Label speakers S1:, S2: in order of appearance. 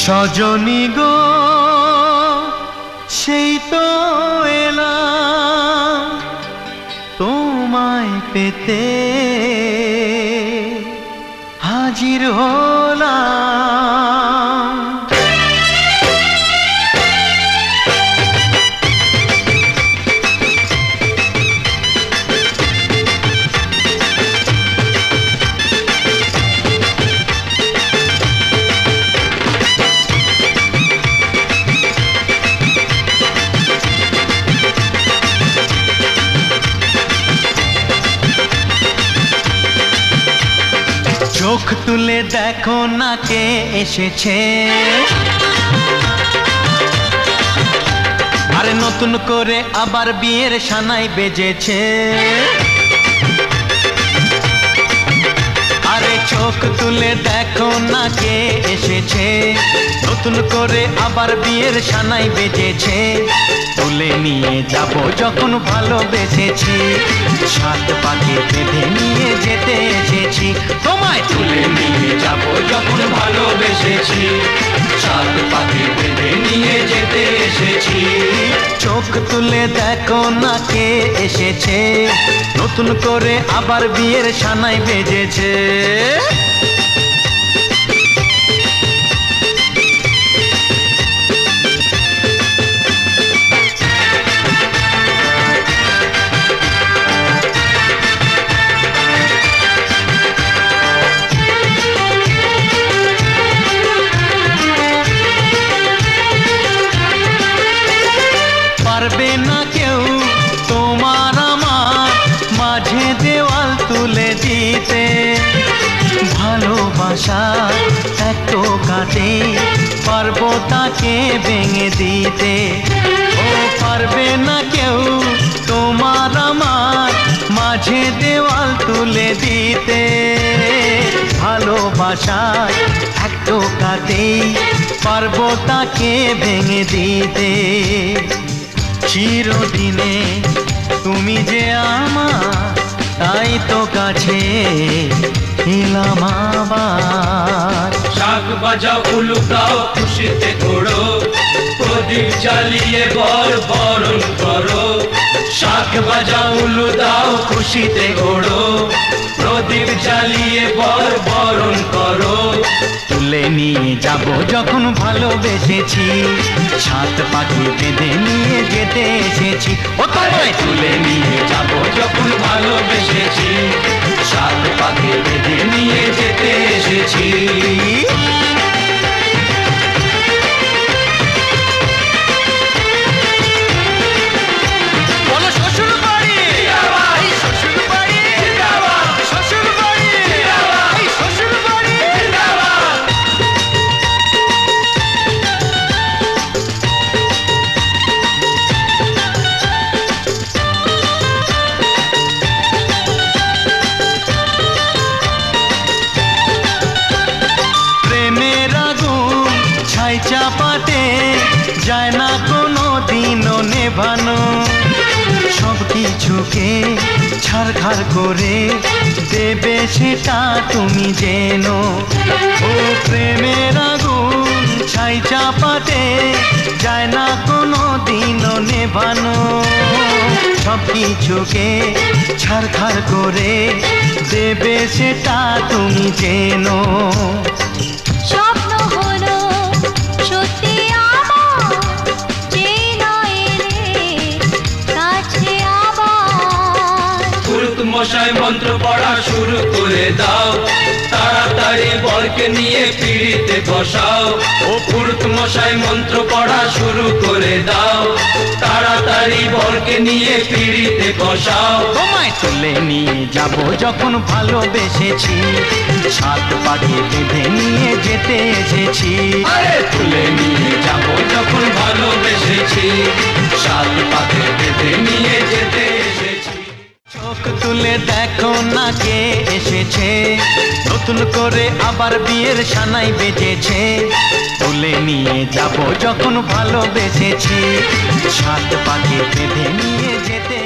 S1: সজনী গো সেই তো এলাম তোমায় পেতে হাজির হলাম। চোখ তুলে দেখো না কে এসেছে, আরে নতুন করে আবার বিয়ের সানাই বেজেছে। আরে চোখ তুলে দেখো না কে এসেছে, নতুন করে আবার বিয়ের সানাই বেজেছে। তুলে নিয়ে যাব যখন ভালোবেসেছি, সাত পাকে বেঁধে নিয়ে যেতে এসেছি। তোমায় তুলে নিয়ে যাব যখন ভালোবেসেছি, সাত পাকে বেঁধে নিয়ে যেতে এসেছি। চোখ তুলে দেখো না কে এসেছে, নতুন করে আবার বিয়ের সানাই বেজেছে। পারবে না কেউ তোমার আমার মাঝে দেওয়াল তুলে দিতে, ভালোবাসা এত কাটে পারবো তাকে ভেঙে দিতে। ও পারবে না কেউ তোমার আমার মাঝে দেওয়াল তুলে দিতে, ভালোবাসা এত কাটে পারবো তাকে ভেঙে দিতে। চিরদিনে তুমি যে আমার, তাই তো কাছে এলাম আবার।
S2: শাক বাজাও উলু গাও খুশিতে ঘোড়ো, প্রদীপ জ্বালিয়ে বরণ করো। শাক বাজাও উলু দাও খুশিতে ঘোড়ো, প্রদীপ জ্বালিয়ে বরণ করো।
S1: তুলে নিয়ে যাব যখন ভালোবেসেছি, সাত পাখি বেঁধে নিয়ে যেতে এসেছি। ও তোমায় তুলে নিয়ে যাব
S2: যখন ভালোবেসেছি, সাত পাখি বেঁধে নিয়ে যেতে এসেছি।
S1: চাপাতে যায় না কোনো দিনও নেভানো, সব কিছুকে ছাড়খাড় করে দেবে সেটা তুমি জেনো। ও প্রেমের আগুন ছাই চাপাতে যায় না কোনো দিনও নেভানো, সব কিছুকে ছাড়খাড় করে দেবে সেটা তুমি জেনো।
S2: মশাই মন্ত্র পড়া শুরু করে দাও, তাড়াতাড়ি বরকে নিয়ে পিড়িতে বসাও। ও পুরুত মশাই মন্ত্র পড়া শুরু করে দাও, তাড়াতাড়ি বরকে নিয়ে পিড়িতে বসাও।
S1: তোমায় তুলে নিয়ে যাব যখন ভালোবেসেছি, সাত পাখি বেঁধে নিয়ে যেতে এসেছি।
S2: আরে তুলে নিয়ে যাব যখন ভালোবেসেছি, সাত পাখি বেঁধে নিয়ে যেতে এসেছি।
S1: চোখ তুলে দেখো না কে এসেছে, নতুন করে আবার বিয়ের সানাই বেজেছে। তুলে নিয়ে যাব যখন ভালোবেসেছি, সাত পাখি বেঁধে নিয়ে যেতে